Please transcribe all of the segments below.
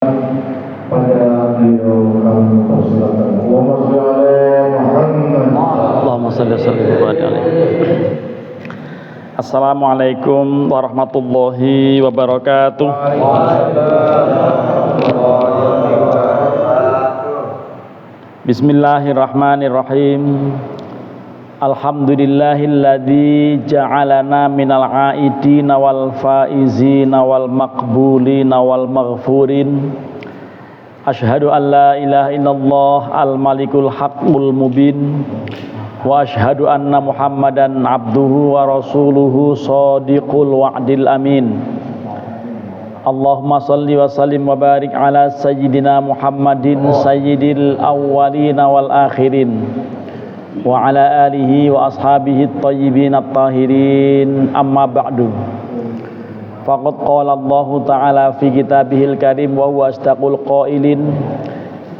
pada beliau kami persilakan. Allahumma shalli wa sallim. Assalamualaikum warahmatullahi wabarakatuh. Bismillahirrahmanirrahim. Alhamdulillahilladzi ja'alana minal aidina wal faizina wal maqbulina wal maghfurin. Asyhadu an la ilaha illallah al malikul haqqul mubin wa asyhadu anna muhammadan abduhu wa rasuluhu shadiqul wa'dil amin. Allahumma salli wa sallim wa barik ala sayyidina Muhammadin sayyidil awwalina wal akhirin wa ala alihi wa ashabihi at-tayyibin at-tahirin, amma ba'du. Faqad qala Allah ta'ala fi kitabihil karim wa huwa asdaqul qailin.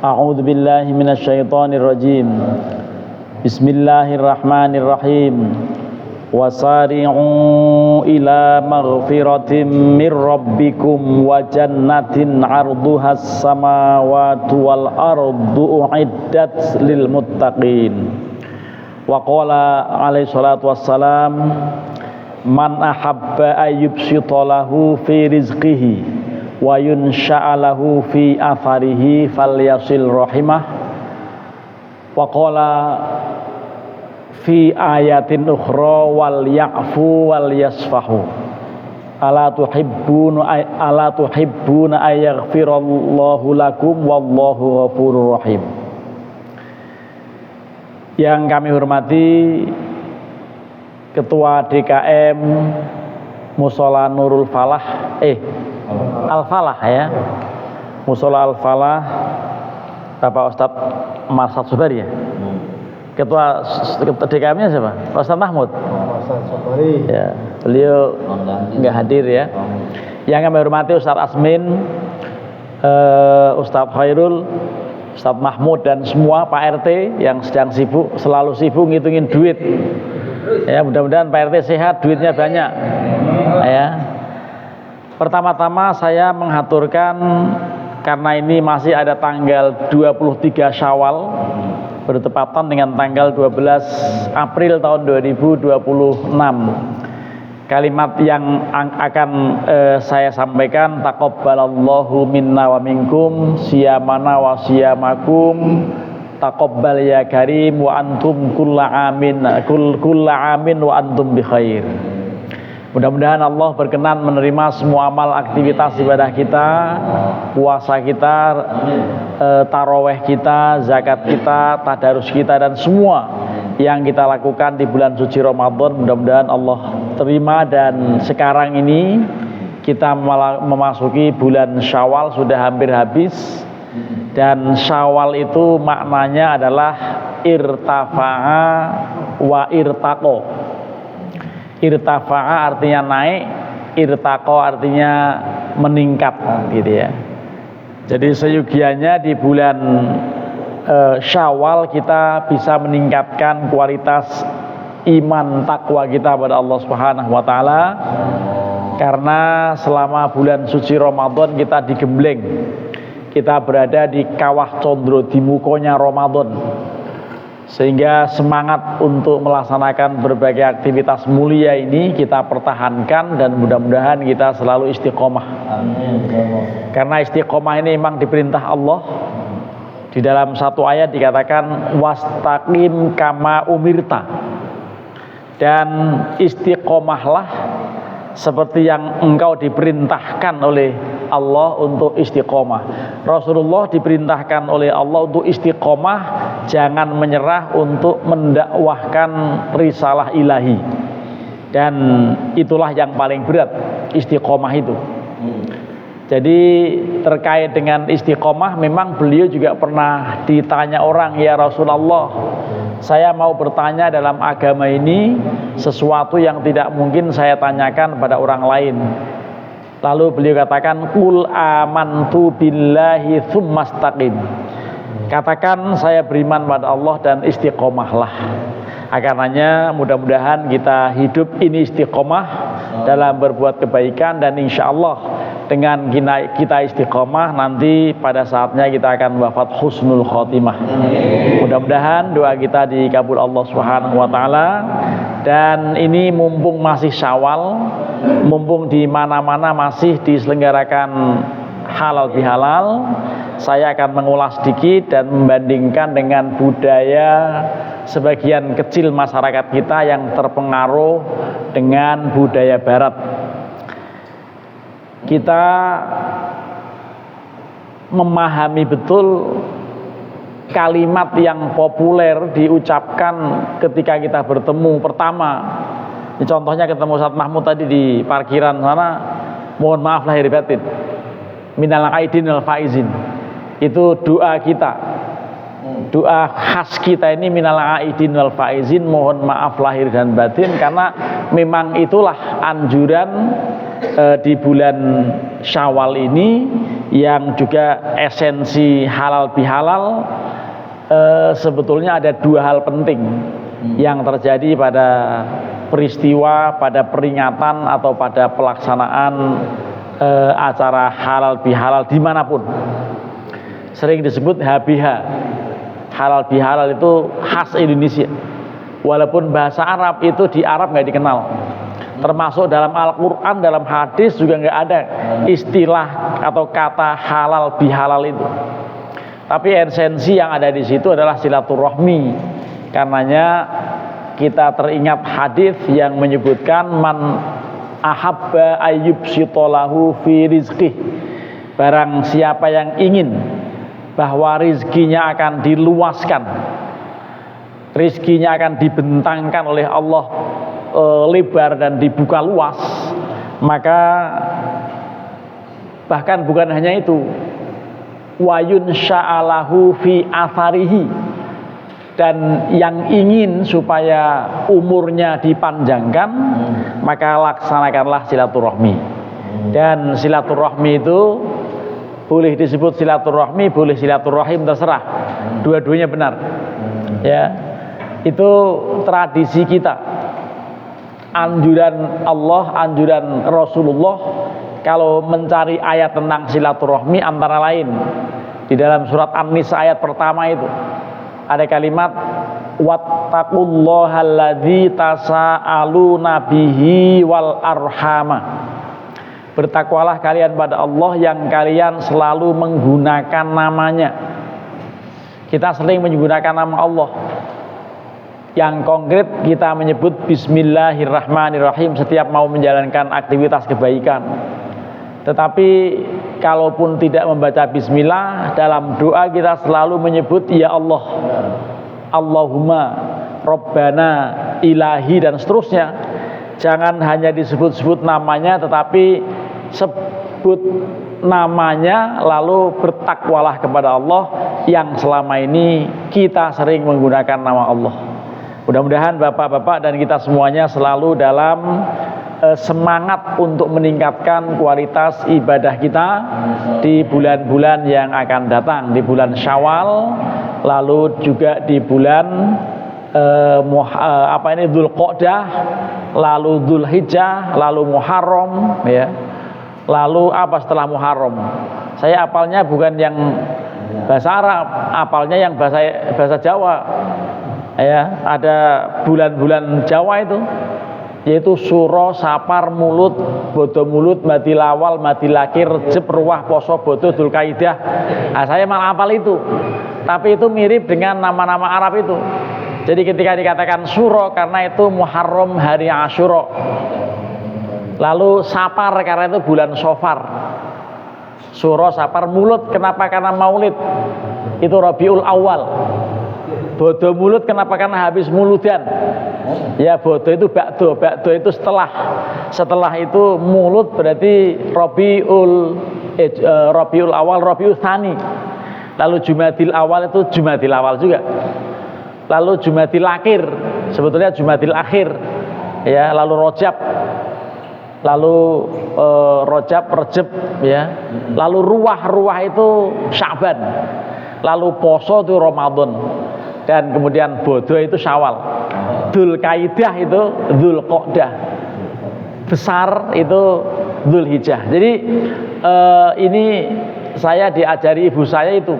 A'udzu billahi minasy syaithanir rajim. Bismillahirrahmanirrahim. Wasari'u ila maghfiratin mir rabbikum wa jannatin 'arduhas samawati wal ardu u'iddat lil muttaqin. Wa qala alaihi salatu wassalam, man ahabba ayyubsita lahu fi rizqihi wa yunsha'a lahu fi atharihi falyasil rahimah. Wa qala fi ayatin ukhra wal ya'fu wal yasfahu. Ala tuhibbuna ayaghfirallahu lakum wallahu ghafurur rahim. Yang kami hormati Ketua DKM Mushola Nurul Falah, Al-Falah ya, Mushola Al-Falah, Bapak Ustadz Marsad Subari ya. Ketua DKM-nya siapa? Ustadz Mahmud. Ya, beliau nggak hadir ya. Yang kami hormati Ustadz Asmin, Ustadz Khairul, Ustadz Mahmud dan semua Pak RT yang sedang sibuk, selalu sibuk ngitungin duit. Ya, mudah-mudahan Pak RT sehat, duitnya banyak. Ya. Pertama-tama saya menghaturkan, karena ini masih ada tanggal 23 Syawal bertepatan dengan tanggal 12 April tahun 2026. Kalimat yang akan saya sampaikan, taqabbalallahu minna wa minkum siyamana wa siyamakum taqabbal ya karim wa antum kulla amin wa antum bi khair. Mudah-mudahan Allah berkenan menerima semua amal aktivitas ibadah kita, puasa kita, taraweh kita, zakat kita, tadarus kita, dan semua yang kita lakukan di bulan suci Ramadan. Mudah-mudahan Allah terima. Dan sekarang ini kita memasuki bulan Syawal, sudah hampir habis. Dan Syawal itu maknanya adalah irtafa'a wa irtaqo. Irtafa'a artinya naik, irtaqo artinya meningkat gitu ya. Jadi seyogianya di bulan Syawal kita bisa meningkatkan kualitas iman takwa kita pada Allah Subhanahu wa taala. Karena selama bulan suci Ramadan kita digembleng. Kita berada di kawah condro, di mukonya Ramadan. Sehingga semangat untuk melaksanakan berbagai aktivitas mulia ini kita pertahankan, dan mudah-mudahan kita selalu istiqomah. Amin. Karena istiqomah ini memang diperintah Allah. Di dalam satu ayat dikatakan wastaqim kama umirta. Dan istiqomahlah seperti yang engkau diperintahkan oleh Allah untuk istiqomah. Rasulullah diperintahkan oleh Allah untuk istiqomah, jangan menyerah untuk mendakwahkan risalah ilahi. Dan itulah yang paling berat, istiqomah itu. Jadi terkait dengan istiqomah, memang beliau juga pernah ditanya orang, ya Rasulullah, saya mau bertanya dalam agama ini sesuatu yang tidak mungkin saya tanyakan pada orang lain. Lalu beliau katakan, qul amantu billahi tsumastaqim. Katakan saya beriman pada Allah dan istiqomahlah. Karenanya mudah-mudahan kita hidup ini istiqomah dalam berbuat kebaikan, dan insya Allah dengan kita istiqomah, nanti pada saatnya kita akan wafat husnul khotimah. Mudah-mudahan doa kita dikabul Allah Subhanahu wa taala. Dan ini mumpung masih Syawal, mumpung di mana-mana masih diselenggarakan halal bihalal, saya akan mengulas sedikit dan membandingkan dengan budaya sebagian kecil masyarakat kita yang terpengaruh dengan budaya barat. Kita memahami betul kalimat yang populer diucapkan ketika kita bertemu pertama. Ini contohnya ketemu Ustaz Mahmud tadi di parkiran sana, mohon maaf lahir batin, minal aidin wal faizin. Itu doa kita, doa khas kita ini, minal aidin wal faizin, mohon maaf lahir dan batin, karena memang itulah anjuran di bulan Syawal ini, yang juga esensi halal bihalal. Sebetulnya ada dua hal penting yang terjadi pada peristiwa, pada peringatan atau pada pelaksanaan acara halal bihalal dimanapun. Sering disebut HBH, halal bihalal itu khas Indonesia, walaupun bahasa Arab itu di Arab nggak dikenal. Termasuk dalam Al-Quran, dalam hadis juga nggak ada istilah atau kata halal bihalal itu. Tapi esensi yang ada di situ adalah silaturahmi. Karenanya kita teringat hadis yang menyebutkan man ahabba ayyub sitolahu fi rizqih. Barang siapa yang ingin bahwa rizkinya akan diluaskan, rizkinya akan dibentangkan oleh Allah lebar dan dibuka luas, maka bahkan bukan hanya itu, wayun sya'alahu fi atharihi, dan yang ingin supaya umurnya dipanjangkan, maka laksanakanlah silaturahmi. Dan silaturahmi itu boleh disebut silaturahmi, boleh silaturahim, terserah, dua-duanya benar ya. Itu tradisi kita, anjuran Allah, anjuran Rasulullah. Kalau mencari ayat tentang silaturahmi, antara lain di dalam surat An-Nisa ayat pertama itu ada kalimat wattaqullahal tasaaluna bihi wal arhama. Bertakwalah kalian pada Allah yang kalian selalu menggunakan namanya. Kita sering menggunakan nama Allah. Yang konkret kita menyebut Bismillahirrahmanirrahim setiap mau menjalankan aktivitas kebaikan. Tetapi kalaupun tidak membaca Bismillah, dalam doa kita selalu menyebut ya Allah, Allahumma, Rabbana, Ilahi, dan seterusnya. Jangan hanya disebut-sebut namanya, tetapi sebut namanya lalu bertakwalah kepada Allah yang selama ini kita sering menggunakan nama Allah. Mudah-mudahan bapak-bapak dan kita semuanya selalu dalam semangat untuk meningkatkan kualitas ibadah kita di bulan-bulan yang akan datang, di bulan Syawal, lalu juga di bulan Dzulqa'dah, lalu Dzulhijjah, lalu Muharram ya. Lalu apa setelah Muharram? Saya apalnya bukan yang bahasa Arab, apalnya yang bahasa Jawa. Ya, ada bulan-bulan Jawa itu, yaitu Suro, Sapar, Mulut, Bodo Mulut, Mati Lawal, Mati Lakir, Rejeb, Ruwah, Poso, Bodo, Dzulqaidah. Nah, saya malah hafal itu. Tapi itu mirip dengan nama-nama Arab itu. Jadi ketika dikatakan Suro karena itu Muharram, hari Asyura. Lalu Sapar karena itu bulan Sofar. Suro, Sapar, Mulut kenapa? Karena Maulid. Itu Rabiul Awal. Bodo Mulut kenapa? Karena habis muludan. Ya, bodo itu bakdo, bakdo itu setelah itu mulut berarti Rabiul Awal, Rabiul Tsani. Lalu Jumadil Awal itu Jumadil Awal juga. Lalu Jumadil Akhir, sebetulnya Jumadil Akhir. Ya, lalu Rajab. Lalu Rajab, Rejeb ya. Lalu Ruwah itu Sya'ban. Lalu Poso itu Ramadan. Dan kemudian Bodo itu Syawal. Dzulqaidah itu Dzulqa'dah. Besar itu Dzulhijjah. Jadi ini saya diajari ibu saya itu.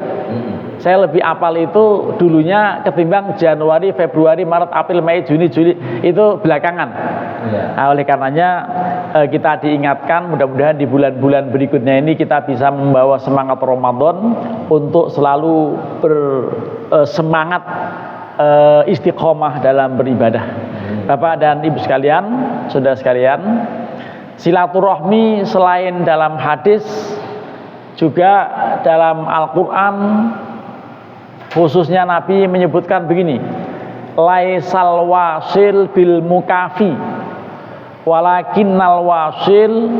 Saya lebih apal itu dulunya ketimbang Januari, Februari, Maret, April, Mei, Juni, Juli, itu belakangan. Nah, oleh karenanya kita diingatkan, mudah-mudahan di bulan-bulan berikutnya ini kita bisa membawa semangat Ramadan untuk selalu bersemangat istiqomah dalam beribadah. Bapak dan Ibu sekalian, saudara sekalian, silaturahmi selain dalam hadis, juga dalam Al-Quran, khususnya Nabi menyebutkan begini, laisal wasil bil mukafi walakinnal wasil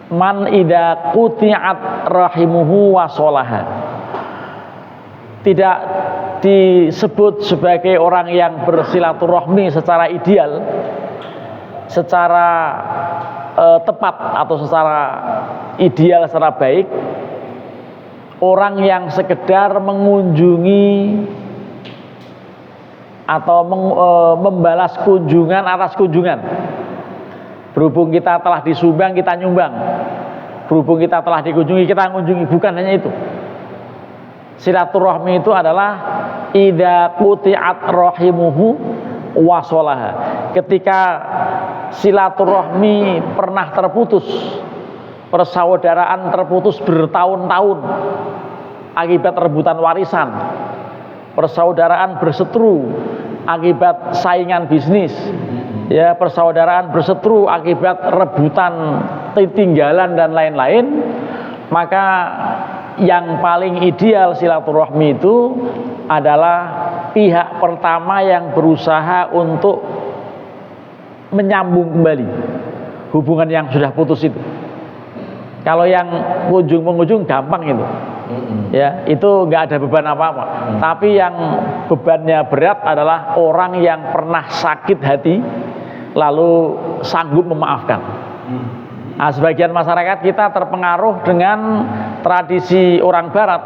man idza quti'at rahimuhu wasolaha. Tidak disebut sebagai orang yang bersilaturahmi secara ideal, secara tepat atau secara ideal, secara baik, orang yang sekedar mengunjungi atau membalas kunjungan atas kunjungan. Berhubung kita telah disumbang, kita nyumbang. Berhubung kita telah dikunjungi, kita mengunjungi. Bukan hanya itu. Silaturahmi itu adalah idza quti'at rahimuhu wasolaha. Ketika silaturahmi pernah terputus, persaudaraan terputus bertahun-tahun akibat rebutan warisan, persaudaraan berseteru akibat saingan bisnis, ya, persaudaraan berseteru akibat rebutan tinggalan dan lain-lain, maka yang paling ideal silaturahmi itu adalah pihak pertama yang berusaha untuk menyambung kembali hubungan yang sudah putus itu. Kalau yang kunjung-mengunjung gampang itu, ya, itu nggak ada beban apa-apa. Tapi yang bebannya berat adalah orang yang pernah sakit hati lalu sanggup memaafkan. Nah, sebagian masyarakat kita terpengaruh dengan tradisi orang Barat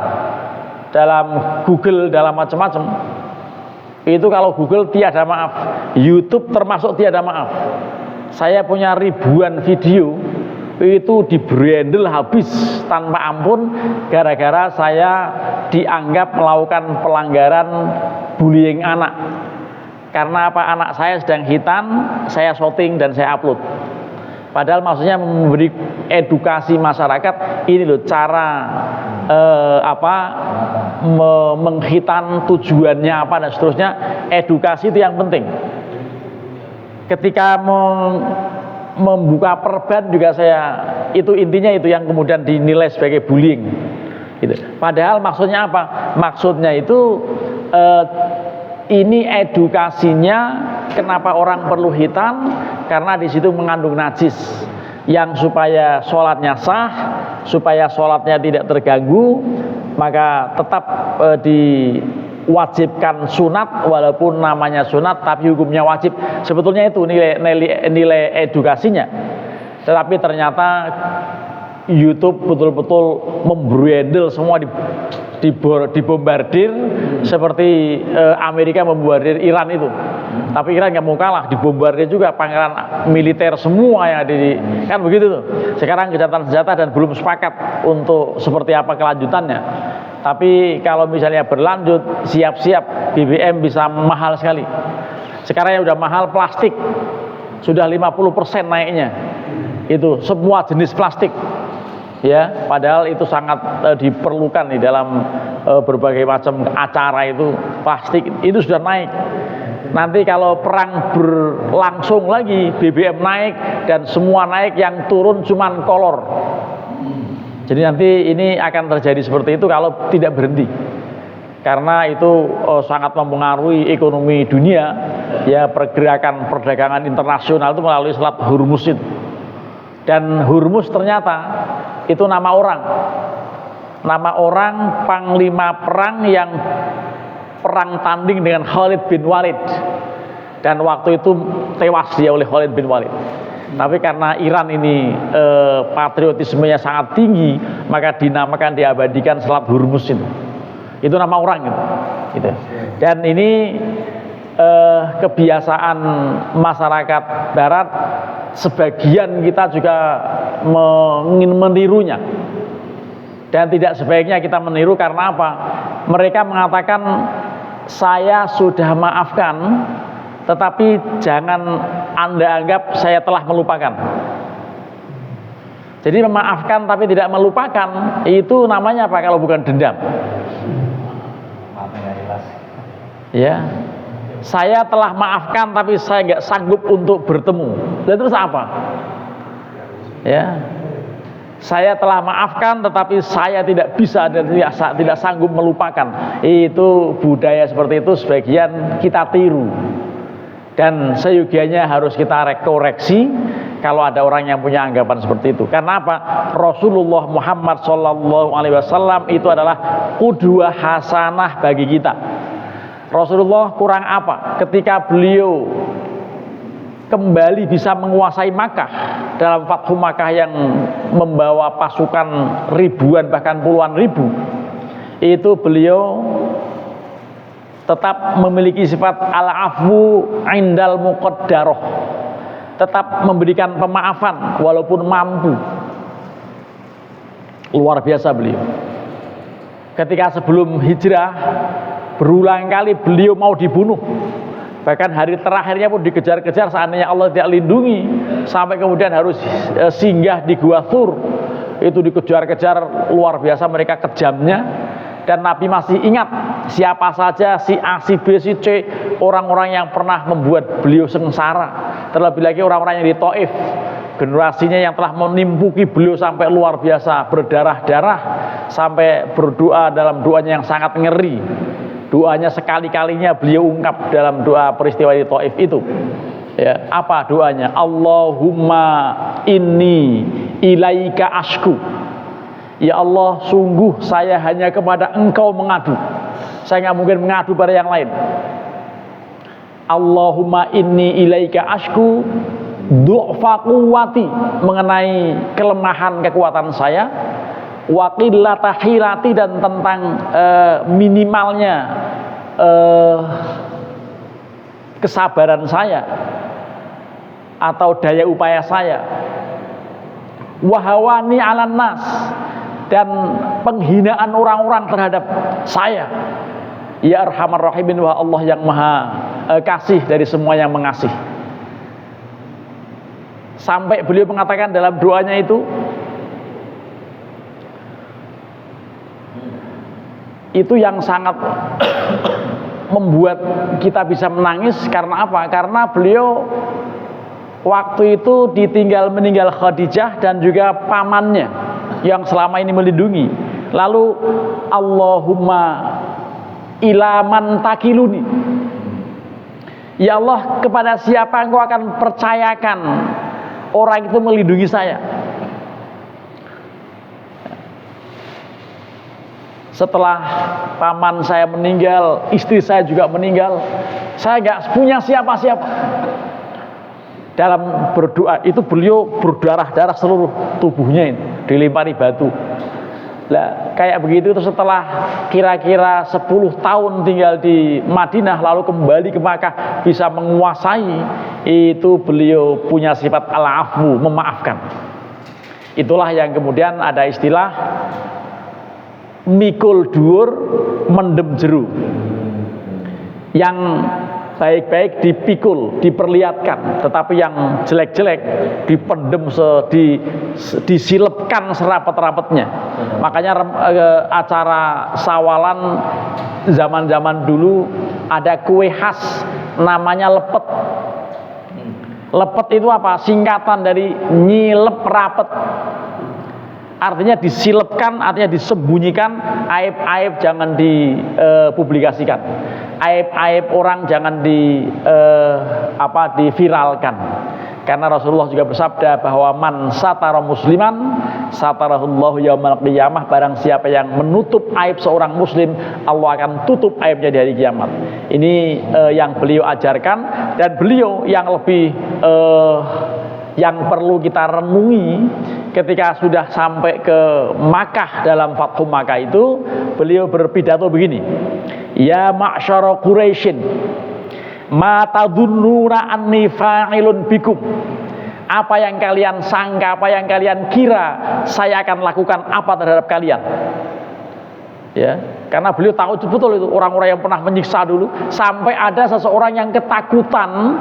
dalam Google, dalam macam-macam. Itu kalau Google tiada maaf, YouTube termasuk tiada maaf. Saya punya ribuan video itu dibrandel habis tanpa ampun gara-gara saya dianggap melakukan pelanggaran bullying anak. Karena apa? Anak saya sedang hitan, saya syuting dan saya upload. Padahal maksudnya memberi edukasi masyarakat, ini loh cara menghitan tujuannya apa dan seterusnya. Edukasi itu yang penting. Ketika membuka perban juga saya, itu intinya itu yang kemudian dinilai sebagai bullying gitu. Padahal maksudnya apa? Maksudnya itu ini edukasinya kenapa orang perlu hitan, karena di situ mengandung najis yang supaya sholatnya sah, supaya sholatnya tidak terganggu, maka tetap diwajibkan sunat walaupun namanya sunat tapi hukumnya wajib. Sebetulnya itu nilai edukasinya. Tetapi ternyata YouTube betul-betul membrandel semua, dibombardir seperti Amerika membombardir Iran itu. Tapi Iran nggak mau kalah, dibombardir juga pangeran militer semua yang ada di, kan begitu tuh. Sekarang gencatan senjata dan belum sepakat untuk seperti apa kelanjutannya. Tapi kalau misalnya berlanjut, siap-siap BBM bisa mahal sekali. Sekarang yang udah mahal plastik, sudah 50% naiknya. Itu semua jenis plastik. Ya, padahal itu sangat diperlukan di dalam berbagai macam acara itu. Plastik itu sudah naik. Nanti kalau perang berlangsung lagi, BBM naik dan semua naik, yang turun cuman kolor. Jadi nanti ini akan terjadi seperti itu kalau tidak berhenti. Karena itu sangat mempengaruhi ekonomi dunia, ya, pergerakan perdagangan internasional itu melalui Selat Hormuz itu. Dan Hormuz ternyata itu nama orang panglima perang yang perang tanding dengan Khalid bin Walid, dan waktu itu tewas dia oleh Khalid bin Walid. Tapi karena Iran ini patriotismenya sangat tinggi, maka dinamakan, diabadikan Selat Hormuz itu nama orang gitu. Dan ini kebiasaan masyarakat barat, sebagian kita juga ingin menirunya. Dan tidak sebaiknya kita meniru, karena apa? Mereka mengatakan, saya sudah maafkan, tetapi jangan Anda anggap saya telah melupakan. Jadi memaafkan tapi tidak melupakan, itu namanya apa kalau bukan dendam? Ya, saya telah maafkan tapi saya nggak sanggup untuk bertemu. Dan terus apa? Ya, saya telah maafkan tetapi saya tidak bisa dan tidak sanggup melupakan. Itu budaya seperti itu sebagian kita tiru, dan seyogianya harus kita koreksi kalau ada orang yang punya anggapan seperti itu. Karena apa? Rasulullah Muhammad SAW itu adalah qudwah hasanah bagi kita. Rasulullah kurang apa ketika beliau kembali bisa menguasai Makkah dalam Fathu Makkah yang membawa pasukan ribuan bahkan puluhan ribu. Itu beliau tetap memiliki sifat al-afwu indal muqaddarah, tetap memberikan pemaafan walaupun mampu. Luar biasa beliau. Ketika sebelum hijrah berulang kali beliau mau dibunuh, bahkan hari terakhirnya pun dikejar-kejar, seandainya Allah tidak lindungi, sampai kemudian harus singgah di Gua Thur. Itu dikejar-kejar luar biasa mereka kejamnya, dan Nabi masih ingat siapa saja si A, si B, si C, orang-orang yang pernah membuat beliau sengsara. Terlebih lagi orang-orang yang di Taif, generasinya yang telah menimpuki beliau sampai luar biasa, berdarah-darah, sampai berdoa dalam doanya yang sangat ngeri. Doanya sekali-kalinya beliau ungkap dalam doa peristiwa di Taif itu. Ya, apa doanya? Allahumma inni ilaika ashku. Ya Allah, sungguh saya hanya kepada Engkau mengadu. Saya nggak mungkin mengadu pada yang lain. Allahumma inni ilaika ashku du'fa quwwati, mengenai kelemahan kekuatan saya, wa qillata hilati, dan tentang minimalnya kesabaran saya atau daya upaya saya, wa hawani 'alan nas, dan penghinaan orang-orang terhadap saya. Ya Arhamar Rahimin, wa Allah yang maha kasih dari semua yang mengasih. Sampai beliau mengatakan dalam doanya itu yang sangat membuat kita bisa menangis. Karena apa? Karena beliau waktu itu meninggal Khadijah dan juga pamannya yang selama ini melindungi. Lalu Allahumma ilaman takiluni, ya Allah, kepada siapa Engkau akan percayakan orang itu melindungi saya? Setelah paman saya meninggal, istri saya juga meninggal, saya gak punya siapa-siapa. Dalam berdoa itu beliau berdarah-darah seluruh tubuhnya ini, dilempari batu. Lah, kayak begitu itu setelah kira-kira 10 tahun tinggal di Madinah, lalu kembali ke Makkah bisa menguasai, itu beliau punya sifat al-afwu, memaafkan. Itulah yang kemudian ada istilah mikul dhuwur mendem jeru. Yang baik-baik dipikul, diperlihatkan, tetapi yang jelek-jelek dipendem, disilipkan serapet-rapetnya. Makanya acara sawalan zaman-zaman dulu ada kue khas namanya lepet. Lepet itu apa? Singkatan dari nyilep rapet. Artinya disilipkan, artinya disembunyikan, aib-aib jangan dipublikasikan, aib-aib orang jangan diviralkan. Karena Rasulullah juga bersabda bahwa man satara musliman satarahullahu yaumal qiyamah, barang siapa yang menutup aib seorang muslim, Allah akan tutup aibnya di hari kiamat. Ini yang beliau ajarkan, dan beliau yang lebih yang perlu kita renungi ketika sudah sampai ke Makkah. Dalam Fathu Makkah itu beliau berpidato begini: ya ma'syara Quraisyin Ma tadunnuna anni fa'ilun bikum. Apa yang kalian sangka, apa yang kalian kira saya akan lakukan apa terhadap kalian? Ya, karena beliau tahu betul itu orang-orang yang pernah menyiksa dulu, sampai ada seseorang yang ketakutan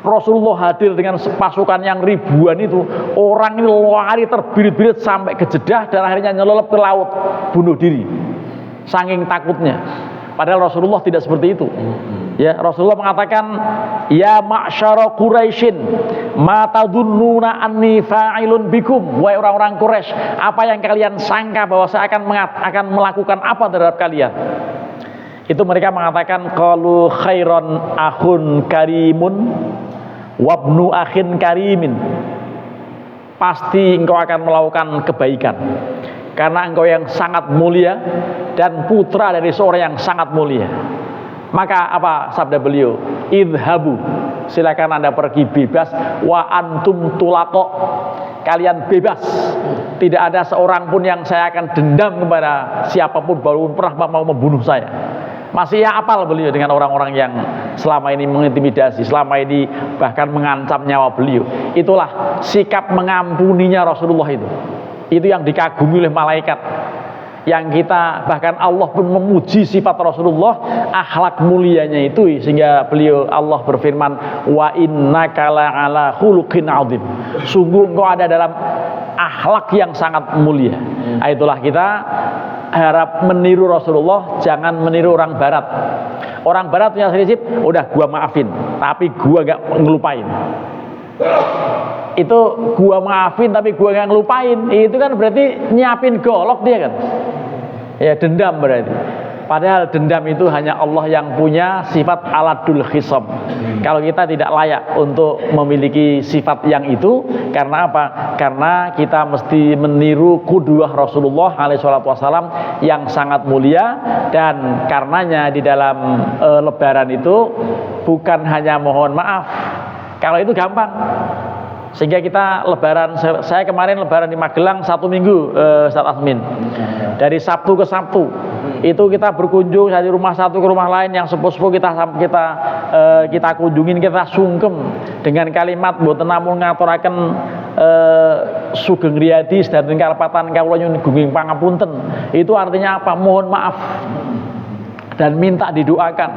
Rasulullah hadir dengan pasukan yang ribuan itu, orang ini lari terbirit-birit sampai ke Jeddah dan akhirnya nyelelep ke laut, bunuh diri saking takutnya. Padahal Rasulullah tidak seperti itu. Ya, Rasulullah mengatakan, ya ma'syara Quraisyin, ma tadunnuna anni fa'ilun bikum. Wahai orang-orang Quraisy, apa yang kalian sangka bahwa saya akan melakukan apa terhadap kalian? Itu mereka mengatakan, qalu khairan akhun karimun wabnu akhin karimin. Pasti engkau akan melakukan kebaikan karena engkau yang sangat mulia dan putra dari seorang yang sangat mulia. Maka apa sabda beliau? Idhabu, silakan Anda pergi bebas. Wa antum tulaqo, kalian bebas. Tidak ada seorang pun yang saya akan dendam kepada siapapun walaupun pernah mau membunuh saya. Masih ya apal beliau dengan orang-orang yang selama ini mengintimidasi, selama ini bahkan mengancam nyawa beliau. Itulah sikap mengampuninya Rasulullah itu. Itu yang dikagumi oleh malaikat. Yang kita bahkan Allah pun memuji sifat Rasulullah, akhlak mulianya itu, sehingga beliau Allah berfirman, wa innaka la'ala khuluqin 'adzim. Sungguh engkau ada dalam akhlak yang sangat mulia. Itulah kita harap meniru Rasulullah, jangan meniru orang barat. Orang barat punya prinsip, udah gua maafin, tapi gua gak ngelupain. Itu gua maafin tapi gua gak ngelupain, itu kan berarti nyiapin golok dia kan. Ya, dendam berarti. Padahal dendam itu hanya Allah yang punya sifat aladul khisam. Kalau kita tidak layak untuk memiliki sifat yang itu. Karena apa? Karena kita mesti meniru qudwah Rasulullah SAW yang sangat mulia. Dan karenanya di dalam lebaran itu bukan hanya mohon maaf. Kalau itu gampang. Sehingga kita lebaran, saya kemarin lebaran di Magelang 1 minggu, Ustaz Asmin. Dari Sabtu ke Sabtu itu kita berkunjung dari rumah satu ke rumah lain, yang sepuh-sepuh kita kunjungin, kita sungkem dengan kalimat mboten namung ngaturaken sugeng riyadi sedanten karepatan kawula nyuwun gunging pangapunten. Itu artinya apa? Mohon maaf dan minta didoakan.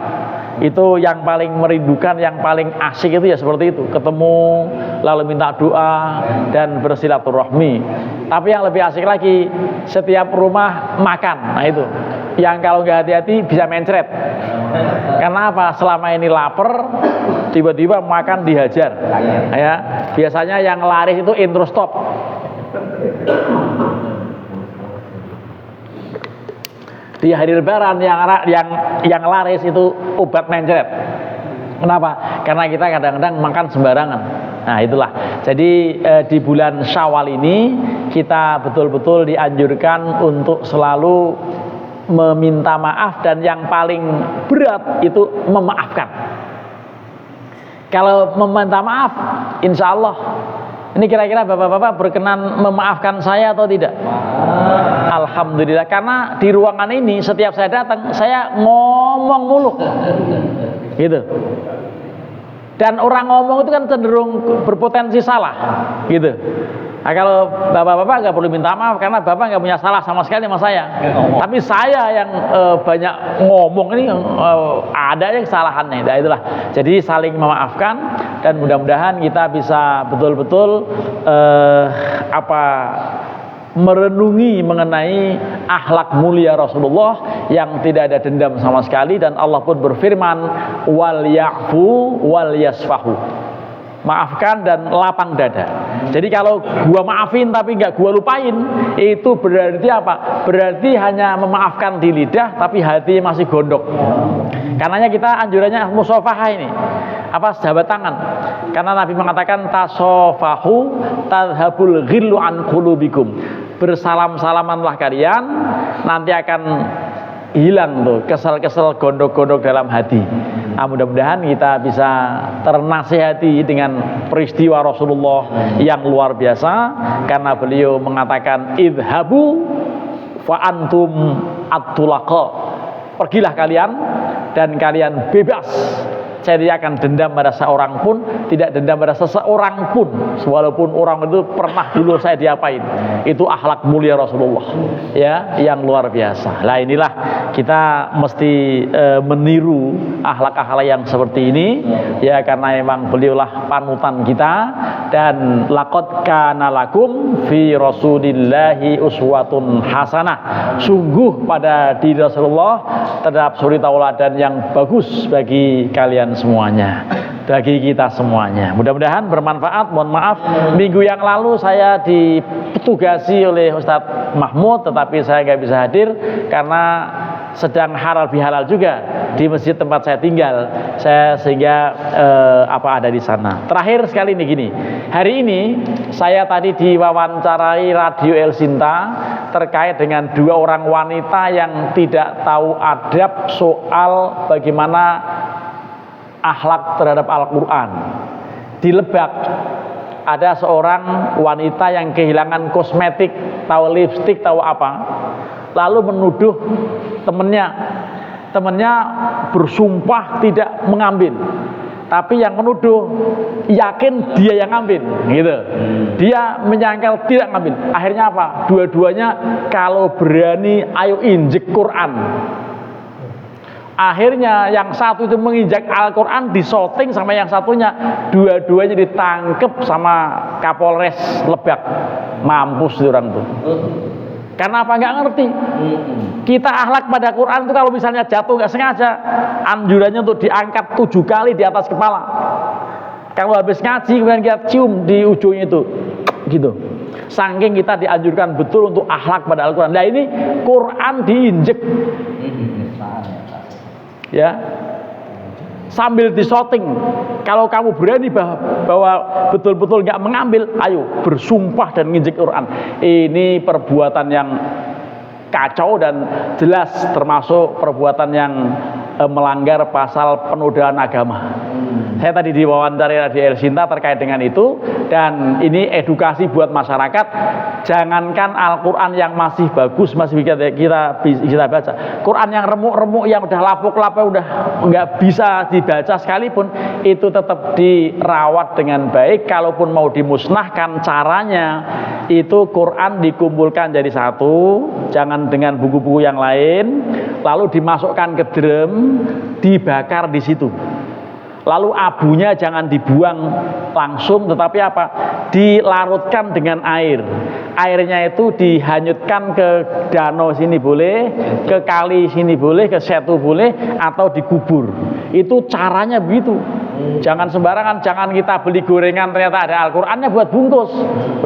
Itu yang paling merindukan, yang paling asik itu ya seperti itu, ketemu lalu minta doa dan bersilaturahmi. Tapi yang lebih asik lagi, setiap rumah makan. Nah itu yang kalau nggak hati-hati bisa mencret. Karena apa? Selama ini lapar, tiba-tiba makan dihajar. Ya, biasanya yang laris itu intro stop. Di hari lebaran yang laris itu obat mencret. Kenapa? Karena kita kadang-kadang makan sembarangan. Nah itulah. Jadi di bulan Syawal ini kita betul-betul dianjurkan untuk selalu meminta maaf, dan yang paling berat itu memaafkan. Kalau meminta maaf, insya Allah. Ini kira-kira bapak-bapak berkenan memaafkan saya atau tidak? Alhamdulillah, karena di ruangan ini setiap saya datang, saya ngomong mulu gitu. Dan orang ngomong itu kan cenderung berpotensi salah gitu. Nah, kalau bapak-bapak nggak perlu minta maaf, karena bapak nggak punya salah sama sekali sama saya. Tapi saya yang banyak ngomong ini ada yang kesalahannya. Nah, itulah. Jadi saling memaafkan, dan mudah-mudahan kita bisa betul-betul merenungi mengenai akhlak mulia Rasulullah yang tidak ada dendam sama sekali. Dan Allah pun berfirman, wal ya'fu wal yasfahu, maafkan dan lapang dada. Jadi kalau gua maafin tapi nggak gua lupain, itu berarti apa? Berarti hanya memaafkan di lidah tapi hati masih gondok. Karenanya kita anjurannya musafahah ini, sahabat tangan. Karena Nabi mengatakan tasofahu tadhabul ghillu an qulubikum. Bersalam-salamanlah kalian, nanti akan hilang tuh kesel-kesel, gondok-gondok dalam hati. Nah, mudah-mudahan kita bisa ternasihati dengan peristiwa Rasulullah yang luar biasa, karena beliau mengatakan idhabu fa antum at-tulaqa, pergilah kalian dan kalian bebas. saya tidak akan dendam pada seorang pun, tidak dendam pada seseorang pun, walaupun orang itu pernah dulu saya diapain. Itu akhlak mulia Rasulullah, ya, yang luar biasa. Lah inilah kita mesti meniru akhlak-akhlak yang seperti ini, ya, karena memang beliaulah panutan kita. Dan laqad kana lakum fi rasulillahi uswatun hasanah, sungguh pada diri Rasulullah terdapat suri tauladan yang bagus bagi kalian semuanya, bagi kita semuanya. Mudah-mudahan bermanfaat. Mohon maaf, minggu yang lalu saya ditugasi oleh Ustadz Mahmud, tetapi saya nggak bisa hadir karena sedang halal bihalal juga di masjid tempat saya tinggal, sehingga ada di sana. Terakhir sekali nih gini, hari ini saya tadi diwawancarai Radio El Sinta terkait dengan 2 orang wanita yang tidak tahu adab soal bagaimana akhlak terhadap Al-Quran. Di Lebak ada seorang wanita yang kehilangan kosmetik, tahu lipstik, tahu apa, lalu menuduh temennya bersumpah tidak mengambil, tapi yang menuduh yakin dia yang ngambil, gitu. Dia menyangkal tidak ngambil. Akhirnya apa? Dua-duanya kalau berani ayo injek Quran. Akhirnya yang satu itu menginjak Al-Quran, disoting sama yang satunya, dua-duanya ditangkep sama Kapolres Lebak. Mampus orang tuh. Karena apa? Nggak ngerti. Kita akhlak pada Quran itu kalau misalnya jatuh nggak sengaja, anjurannya untuk diangkat 7 kali di atas kepala. Kalau habis ngaji kemudian kita cium di ujungnya itu, gitu. Saking kita dianjurkan betul untuk akhlak pada Al-Quran. Nah ini Quran diinjek, ya, sambil disoting. Kalau kamu berani bahwa betul-betul nggak mengambil, ayo bersumpah dan nginjek Quran. Ini perbuatan yang kacau dan jelas termasuk perbuatan yang melanggar pasal penodaan agama. Saya tadi diwawancari Radio El Sinta terkait dengan itu, dan ini edukasi buat masyarakat. Jangankan Al-Quran yang masih bagus, masih kita baca, Quran yang remuk-remuk, yang udah lapuk-lapuk, udah nggak bisa dibaca sekalipun, itu tetap dirawat dengan baik. Kalaupun mau dimusnahkan, caranya itu Quran dikumpulkan jadi satu, jangan dengan buku-buku yang lain, lalu dimasukkan ke drum, dibakar di situ. Lalu abunya jangan dibuang langsung, tetapi apa? Dilarutkan dengan air. Airnya itu dihanyutkan ke danau sini boleh, ke kali sini boleh, ke setu boleh, atau dikubur. Itu caranya begitu. Jangan sembarangan, jangan kita beli gorengan ternyata ada Al-Qur'annya buat bungkus.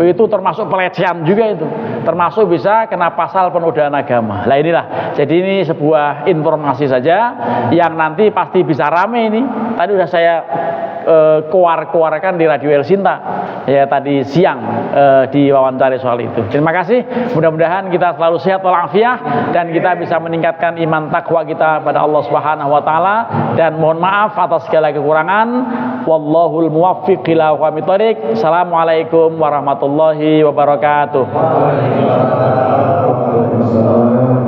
Itu termasuk pelecehan juga itu. Termasuk bisa kena pasal penodaan agama. Nah inilah. Jadi ini sebuah informasi saja yang nanti pasti bisa rame ini. Tadi sudah saya keluarkan di Radio El Sinta ya tadi siang diwawancara soal itu. Terima kasih. Mudah-mudahan kita selalu sehat walafiat dan kita bisa meningkatkan iman takwa kita pada Allah Subhanahu wa taala, dan mohon maaf atas segala kekurangan. Wallahul muwaffiq ila aqwamit thoriq. Assalamualaikum warahmatullahi wabarakatuh. Waalaikumsalam.